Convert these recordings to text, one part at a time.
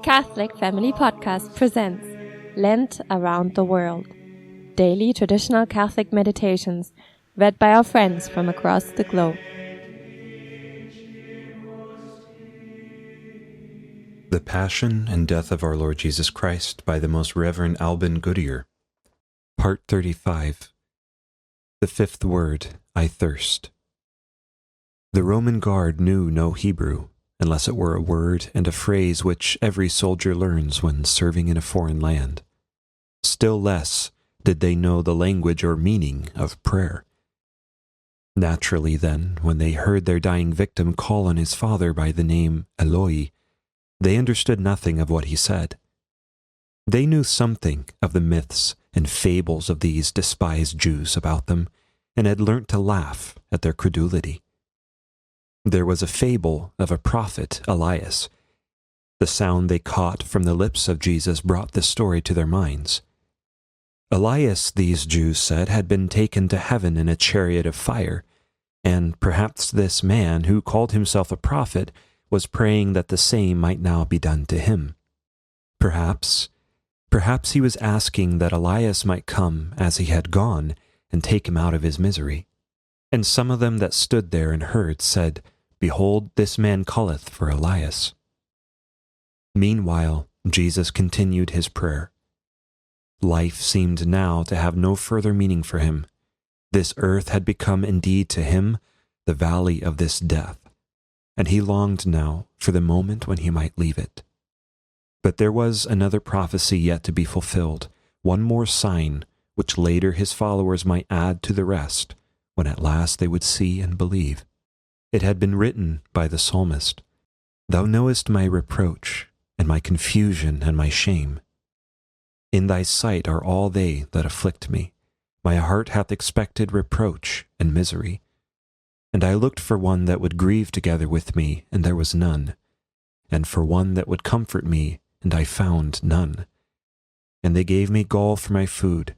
Catholic Family Podcast presents Lent Around the World, daily traditional Catholic meditations read by our friends from across the globe. The Passion and Death of our Lord Jesus Christ by the Most Reverend Alban Goodier. Part 35. The fifth word, I thirst. The Roman guard knew no Hebrew, unless it were a word and a phrase which every soldier learns when serving in a foreign land. Still less did they know the language or meaning of prayer. Naturally, then, when they heard their dying victim call on his father by the name Eloi, they understood nothing of what he said. They knew something of the myths and fables of these despised Jews about them, and had learnt to laugh at their credulity. There was a fable of a prophet, Elias. The sound they caught from the lips of Jesus brought the story to their minds. Elias, these Jews said, had been taken to heaven in a chariot of fire, and perhaps this man, who called himself a prophet, was praying that the same might now be done to him. Perhaps he was asking that Elias might come as he had gone and take him out of his misery. And some of them that stood there and heard said, Behold, this man calleth for Elias. Meanwhile, Jesus continued his prayer. Life seemed now to have no further meaning for him. This earth had become indeed to him the valley of this death, and he longed now for the moment when he might leave it. But there was another prophecy yet to be fulfilled, one more sign, which later his followers might add to the rest, when at last they would see and believe. It had been written by the psalmist, Thou knowest my reproach, and my confusion and my shame. In thy sight are all they that afflict me. My heart hath expected reproach and misery. And I looked for one that would grieve together with me, and there was none. And for one that would comfort me, and I found none. And they gave me gall for my food,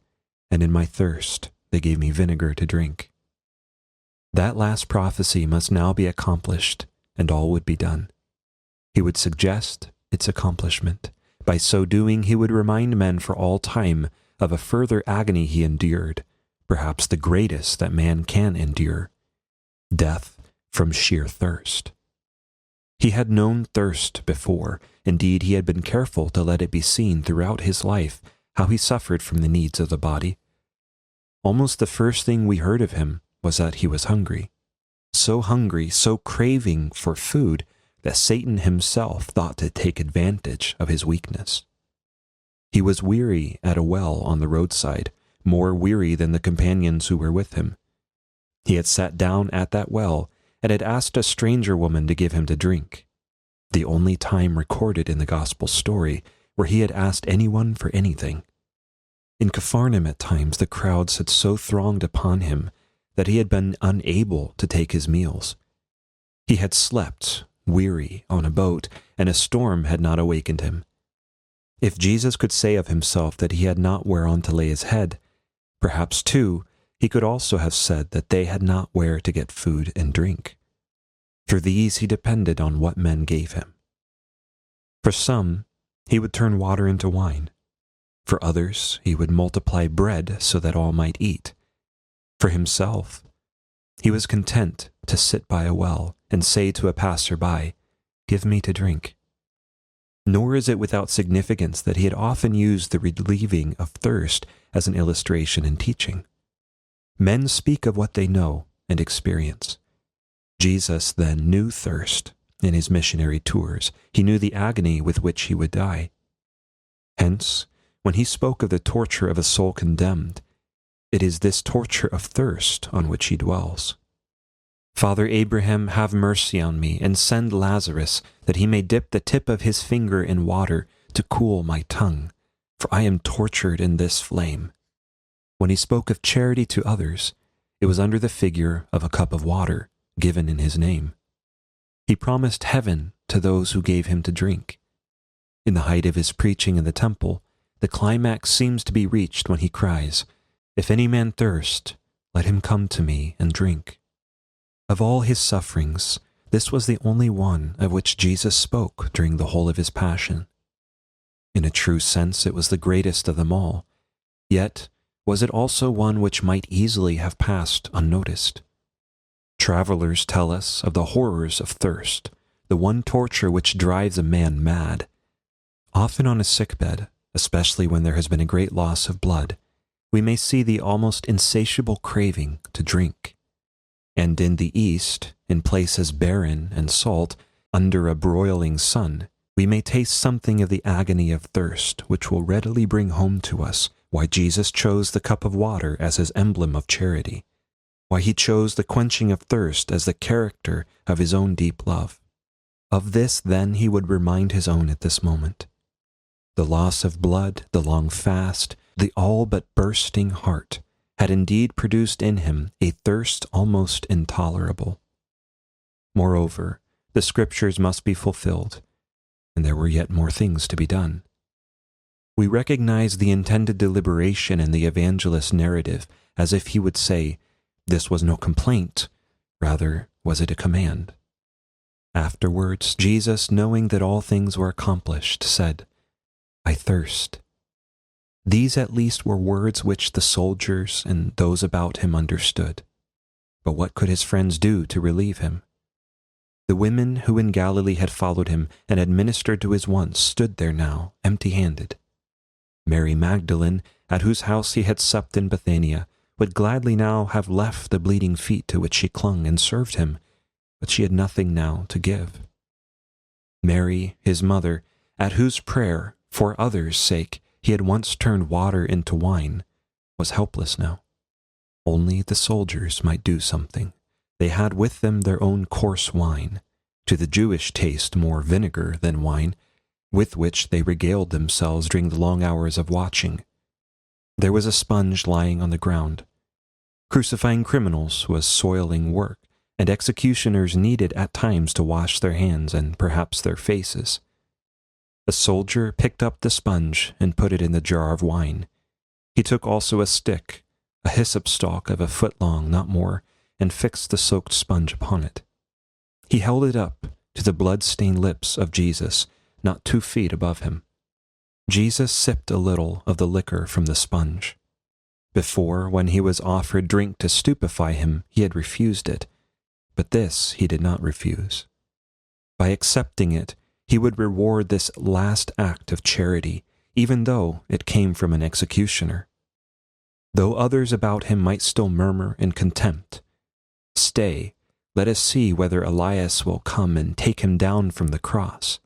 and in my thirst they gave me vinegar to drink. That last prophecy must now be accomplished, and all would be done. He would suggest its accomplishment. By so doing, he would remind men for all time of a further agony he endured, perhaps the greatest that man can endure, death from sheer thirst. He had known thirst before. Indeed, he had been careful to let it be seen throughout his life how he suffered from the needs of the body. Almost the first thing we heard of him was that he was hungry, so craving for food that Satan himself thought to take advantage of his weakness. He was weary at a well on the roadside, more weary than the companions who were with him. He had sat down at that well and had asked a stranger woman to give him to drink, the only time recorded in the gospel story where he had asked anyone for anything. In Capharnaum at times the crowds had so thronged upon him that he had been unable to take his meals. He had slept, weary, on a boat, and a storm had not awakened him. If Jesus could say of himself that he had not whereon to lay his head, perhaps, too, he could also have said that they had not where to get food and drink. For these he depended on what men gave him. For some, he would turn water into wine. For others, he would multiply bread so that all might eat. For himself, he was content to sit by a well and say to a passer-by, Give me to drink. Nor is it without significance that he had often used the relieving of thirst as an illustration in teaching. Men speak of what they know and experience. Jesus then knew thirst in his missionary tours. He knew the agony with which he would die. Hence, when he spoke of the torture of a soul condemned, it is this torture of thirst on which he dwells. Father Abraham, have mercy on me, and send Lazarus, that he may dip the tip of his finger in water to cool my tongue, for I am tortured in this flame. When he spoke of charity to others, it was under the figure of a cup of water given in his name. He promised heaven to those who gave him to drink. In the height of his preaching in the temple, the climax seems to be reached when he cries, If any man thirst, let him come to me and drink. Of all his sufferings, this was the only one of which Jesus spoke during the whole of his passion. In a true sense, it was the greatest of them all. Yet, was it also one which might easily have passed unnoticed? Travelers tell us of the horrors of thirst, the one torture which drives a man mad. Often on a sickbed, especially when there has been a great loss of blood, we may see the almost insatiable craving to drink. And in the East, in places barren and salt, under a broiling sun, we may taste something of the agony of thirst, which will readily bring home to us why Jesus chose the cup of water as his emblem of charity, why he chose the quenching of thirst as the character of his own deep love. Of this, then, he would remind his own at this moment. The loss of blood, the long fast, the all but bursting heart, had indeed produced in him a thirst almost intolerable. Moreover, the Scriptures must be fulfilled, and there were yet more things to be done. We recognize the intended deliberation in the evangelist's narrative as if he would say, this was no complaint, rather was it a command. Afterwards, Jesus, knowing that all things were accomplished, said, I thirst. These at least were words which the soldiers and those about him understood. But what could his friends do to relieve him? The women who in Galilee had followed him and had ministered to his wants stood there now, empty-handed. Mary Magdalene, at whose house he had supped in Bethania, would gladly now have left the bleeding feet to which she clung and served him, but she had nothing now to give. Mary, his mother, at whose prayer, for others' sake, he had once turned water into wine, was helpless now. Only the soldiers might do something. They had with them their own coarse wine, to the Jewish taste more vinegar than wine, with which they regaled themselves during the long hours of watching. There was a sponge lying on the ground. Crucifying criminals was soiling work, and executioners needed at times to wash their hands and perhaps their faces. A soldier picked up the sponge and put it in the jar of wine. He took also a stick, a hyssop stalk of a foot long, not more, and fixed the soaked sponge upon it. He held it up to the blood-stained lips of Jesus, not 2 feet above him. Jesus sipped a little of the liquor from the sponge. Before, when he was offered drink to stupefy him, he had refused it, but this he did not refuse. By accepting it, he would reward this last act of charity, even though it came from an executioner. Though others about him might still murmur in contempt, "Stay, let us see whether Elias will come and take him down from the cross."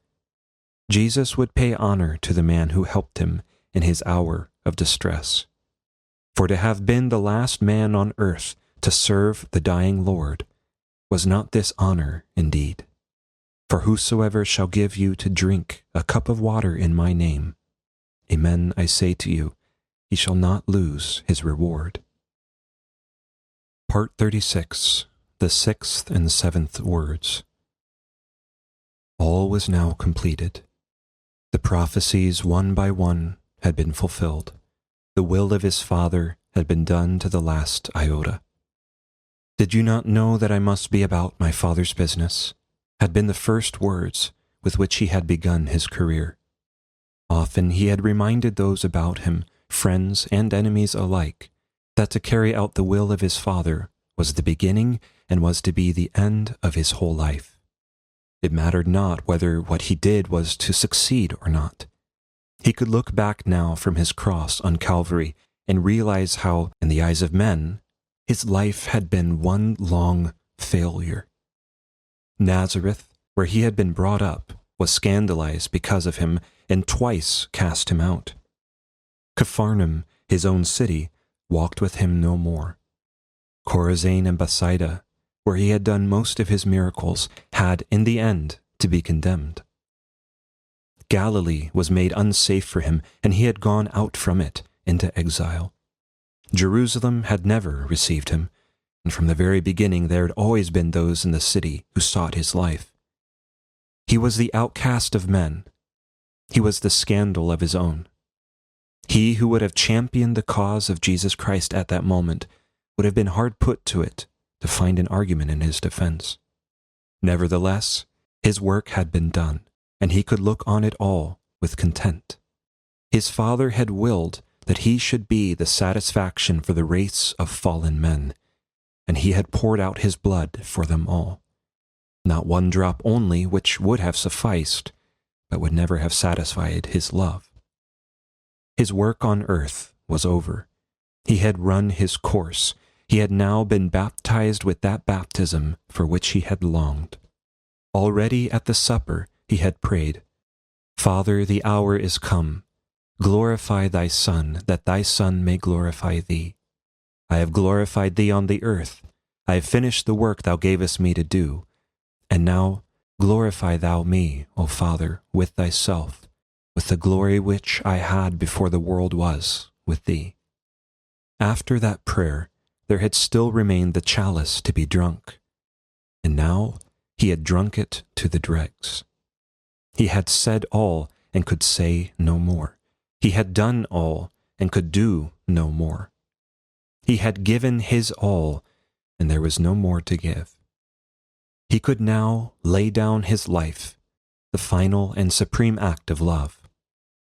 Jesus would pay honor to the man who helped him in his hour of distress. For to have been the last man on earth to serve the dying Lord, was not this honor indeed? For whosoever shall give you to drink a cup of water in my name, amen, I say to you, he shall not lose his reward. Part 36, the 6th and 7th words. All was now completed. The prophecies, one by one, had been fulfilled. The will of his Father had been done to the last iota. "Did you not know that I must be about my Father's business?" had been the first words with which he had begun his career. Often he had reminded those about him, friends and enemies alike, that to carry out the will of his Father was the beginning and was to be the end of his whole life. It mattered not whether what he did was to succeed or not. He could look back now from his cross on Calvary and realize how, in the eyes of men, his life had been one long failure. Nazareth, where he had been brought up, was scandalized because of him and twice cast him out. Capharnaum, his own city, walked with him no more. Chorazin and Bethsaida, where he had done most of his miracles, had, in the end, to be condemned. Galilee was made unsafe for him, and he had gone out from it into exile. Jerusalem had never received him, and from the very beginning there had always been those in the city who sought his life. He was the outcast of men. He was the scandal of his own. He who would have championed the cause of Jesus Christ at that moment would have been hard put to it to find an argument in his defense. Nevertheless, his work had been done, and he could look on it all with content. His Father had willed that he should be the satisfaction for the race of fallen men, and he had poured out his blood for them all. Not one drop only, which would have sufficed, but would never have satisfied his love. His work on earth was over. He had run his course. He had now been baptized with that baptism for which he had longed. Already at the supper he had prayed, "Father, the hour is come. Glorify thy Son, that thy Son may glorify thee. I have glorified thee on the earth. I have finished the work thou gavest me to do. And now glorify thou me, O Father, with thyself, with the glory which I had before the world was with thee." After that prayer, there had still remained the chalice to be drunk, and now he had drunk it to the dregs. He had said all and could say no more. He had done all and could do no more. He had given his all, and there was no more to give. He could now lay down his life, the final and supreme act of love,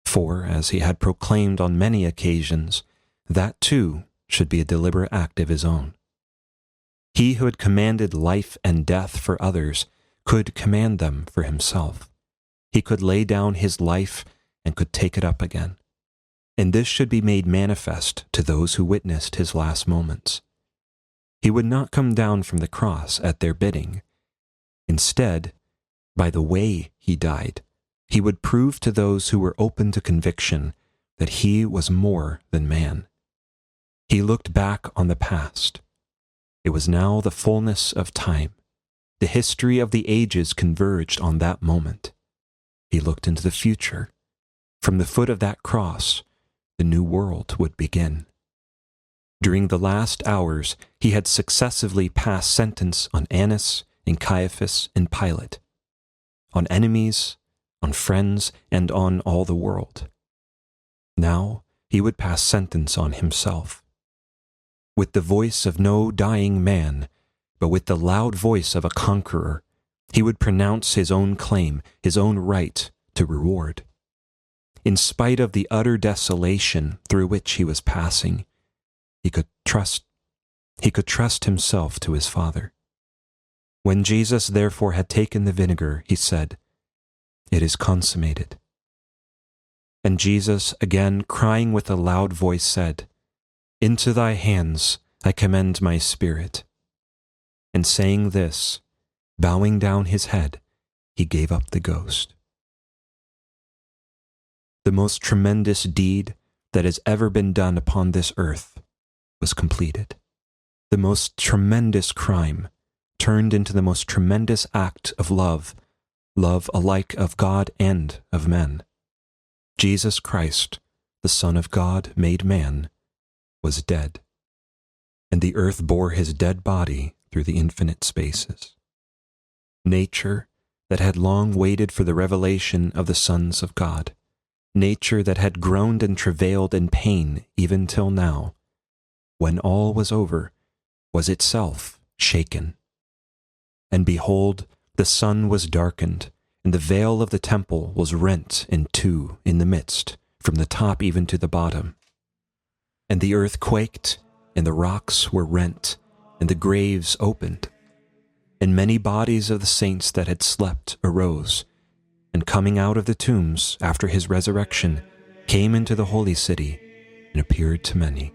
for, as he had proclaimed on many occasions, that too should be a deliberate act of his own. He who had commanded life and death for others could command them for himself. He could lay down his life and could take it up again. And this should be made manifest to those who witnessed his last moments. He would not come down from the cross at their bidding. Instead, by the way he died, he would prove to those who were open to conviction that he was more than man. He looked back on the past. It was now the fullness of time. The history of the ages converged on that moment. He looked into the future. From the foot of that cross, the new world would begin. During the last hours, he had successively passed sentence on Annas and Caiaphas and Pilate, on enemies, on friends, and on all the world. Now he would pass sentence on himself. With the voice of no dying man, but with the loud voice of a conqueror, he would pronounce his own claim, his own right to reward. In spite of the utter desolation through which he was passing, he could trust himself to his Father. When Jesus therefore had taken the vinegar, he said, "It is consummated." And Jesus, again crying with a loud voice, said, "Into thy hands I commend my spirit." And saying this, bowing down his head, he gave up the ghost. The most tremendous deed that has ever been done upon this earth was completed. The most tremendous crime turned into the most tremendous act of love, love alike of God and of men. Jesus Christ, the Son of God made man, was dead, and the earth bore his dead body through the infinite spaces. Nature, that had long waited for the revelation of the sons of God, nature that had groaned and travailed in pain even till now, when all was over, was itself shaken. And behold, the sun was darkened, and the veil of the temple was rent in two in the midst, from the top even to the bottom. And the earth quaked, and the rocks were rent, and the graves opened. And many bodies of the saints that had slept arose, and coming out of the tombs after his resurrection, came into the holy city and appeared to many.